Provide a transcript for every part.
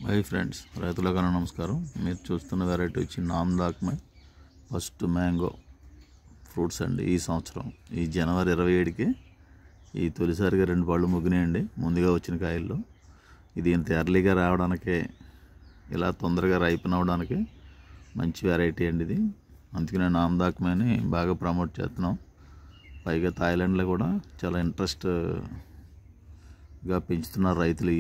Hi friends, రైతులకు నమస్కారం. మీరు చూస్తున్న వెరైటీ వచ్చి నామ్దాక్మై ఫస్ట్ మ్యాంగో ఫ్రూట్స్ అండి. ఈ సంవత్సరం ఈ జనవరి 27కి ఈ తొలిసారిగా 2 పళ్ళు ముగ్గినాయండి. ముందుగా వచ్చిన కాయల్లో ఇది ఇంత ఎర్లీగా రావడానికి, ఇలా తొందరగా రైపన్ అవ్వడానికి మంచి వెరైటీ అండి ఇది. అందుకనే నామ్దాక్మైని బాగా ప్రమోట్ చేస్తున్నాం. పైగా థాయిలాండ్లో కూడా చాలా ఇంట్రెస్ట్గా పెంచుతున్నారు రైతులు.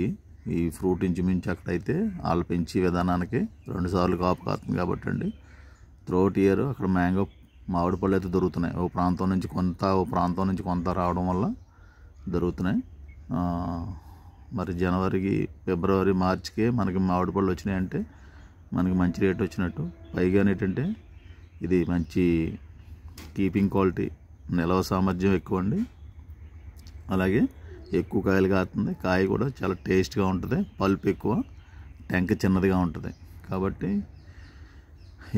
ఈ ఫ్రూట్ ఇంచుమించు అక్కడైతే వాళ్ళు పెంచే విధానానికి 2 సార్లు కాపు కాస్తుంది కాబట్టి అండి. త్రూఅవుట్ ఇయర్ అక్కడ మ్యాంగో మామిడి పళ్ళు అయితే దొరుకుతున్నాయి. ఓ ప్రాంతం నుంచి కొంత రావడం వల్ల దొరుకుతున్నాయి. మరి జనవరికి, ఫిబ్రవరి, మార్చికే మనకి మామిడి పళ్ళు వచ్చినాయంటే మనకి మంచి రేట్ వచ్చినట్టు. పైగా ఏంటంటే ఇది మంచి కీపింగ్ క్వాలిటీ, నిల్వ సామర్థ్యం ఎక్కువ అండి. అలాగే ఎక్కువ కాయలు కాస్తుంది. కాయ కూడా చాలా టేస్ట్గా ఉంటుంది. పల్ప్ ఎక్కువ, టెంక చిన్నదిగా ఉంటుంది. కాబట్టి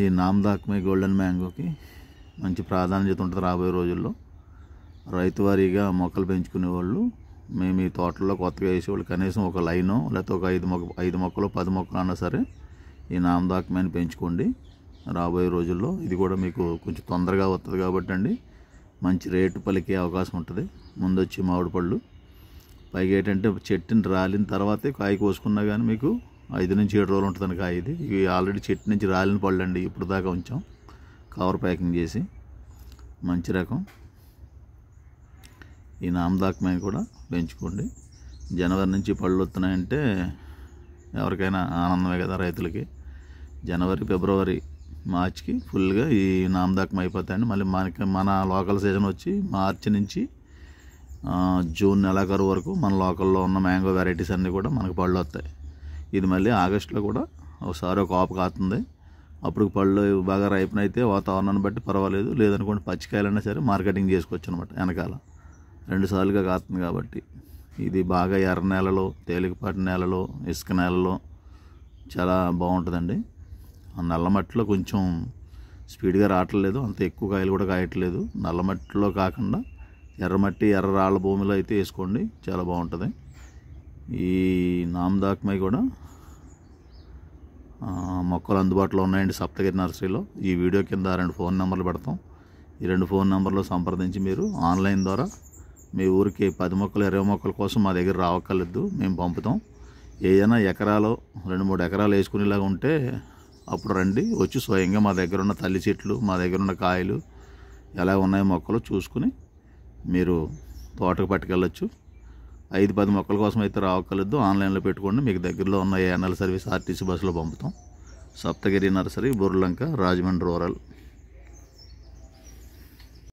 ఈ నామ్దాక్మై గోల్డెన్ మ్యాంగోకి మంచి ప్రాధాన్యత ఉంటుంది రాబోయే రోజుల్లో. రైతు వారీగా మొక్కలు పెంచుకునే వాళ్ళు, మేము ఈ తోటల్లో కొత్తగా వేసేవాళ్ళు కనీసం ఒక లైనో లేకపోతే ఒక 5 మొక్కలు 10 మొక్కలు అన్నా సరే ఈ నామ్దాక్మైని పెంచుకోండి. రాబోయే రోజుల్లో ఇది కూడా మీకు కొంచెం తొందరగా వస్తుంది కాబట్టి అండి మంచి రేటు పలికే అవకాశం ఉంటుంది. ముందొచ్చి మామిడి పళ్ళు. పైగా ఏంటంటే చెట్టుని రాలిన తర్వాతే కాయ కోసుకున్నా కానీ మీకు 5 నుంచి 7 రోజులు ఉంటుందని కాయ. ఇవి ఆల్రెడీ చెట్టు నుంచి రాలిన పళ్ళు అండి. ఇప్పుడు దాకా ఉంచాం కవర్ ప్యాకింగ్ చేసి. మంచి రకం ఈ నామ్దాక్మై కూడా పెంచుకోండి. జనవరి నుంచి పళ్ళు వస్తున్నాయంటే ఎవరికైనా ఆనందమే కదా రైతులకి. జనవరి, ఫిబ్రవరి, మార్చికి ఫుల్గా ఈ నామ్దాక్మై అయిపోతాయండి. మళ్ళీ మన లోకల్ సీజన్ వచ్చి మార్చి నుంచి జూన్ నెలాఖరు వరకు మన లోకల్లో ఉన్న మ్యాంగో వెరైటీస్ అన్నీ కూడా మనకు పళ్ళు వస్తాయి. ఇది మళ్ళీ ఆగస్టులో కూడా ఒకసారి ఒక కాపు కాస్తుంది. అప్పుడు పళ్ళు బాగా రైపన్ అయితే వాతావరణాన్ని బట్టి పర్వాలేదు. లేదనుకోండి పచ్చికాయలైనా సరే మార్కెటింగ్ చేసుకోవచ్చు అనమాట. వెనకాల 2 సార్లుగా కాస్తుంది కాబట్టి. ఇది బాగా ఎర్ర నేలలో, తేలికపాటి నేలలో, ఇసుక నేలలో చాలా బాగుంటుందండి. ఆ నల్లమట్టిలో కొంచెం స్పీడ్గా రావట్లేదు, అంత ఎక్కువ కాయలు కూడా కాయట్లేదు. నల్లమట్టిలో కాకుండా ఎర్రమట్టి, ఎర్ర రాళ్ళ భూమిలో అయితే వేసుకోండి, చాలా బాగుంటుంది. ఈ నామ్దాక్మై కూడా మొక్కలు అందుబాటులో ఉన్నాయండి సప్తగిరి నర్సరీలో. ఈ వీడియో కింద 2 ఫోన్ నెంబర్లు పెడతాం. ఈ 2 ఫోన్ నెంబర్లో సంప్రదించి మీరు ఆన్లైన్ ద్వారా మీ ఊరికి 10 మొక్కలు 20 మొక్కల కోసం మా దగ్గర రావక్కర్లేదు, మేము పంపుతాం. ఏదైనా ఎకరాలో 2-3 ఎకరాలు వేసుకునేలాగా ఉంటే అప్పుడు రండి, వచ్చి స్వయంగా మా దగ్గర ఉన్న తల్లి చెట్లు, మా దగ్గర ఉన్న కాయలు ఎలా ఉన్నాయో మొక్కలు చూసుకుని మీరు తోటకు పట్టుకెళ్ళచ్చు. 5-10 మొక్కల కోసం అయితే రావక్కర్లేదు, ఆన్లైన్లో పెట్టుకోండి. మీకు దగ్గరలో ఉన్న ఏఎన్ఎల్ సర్వీస్ ఆర్టీసీ బస్సులో పంపుతాం. Saptagiri nursery, Burlanka, Rajahmundry rural.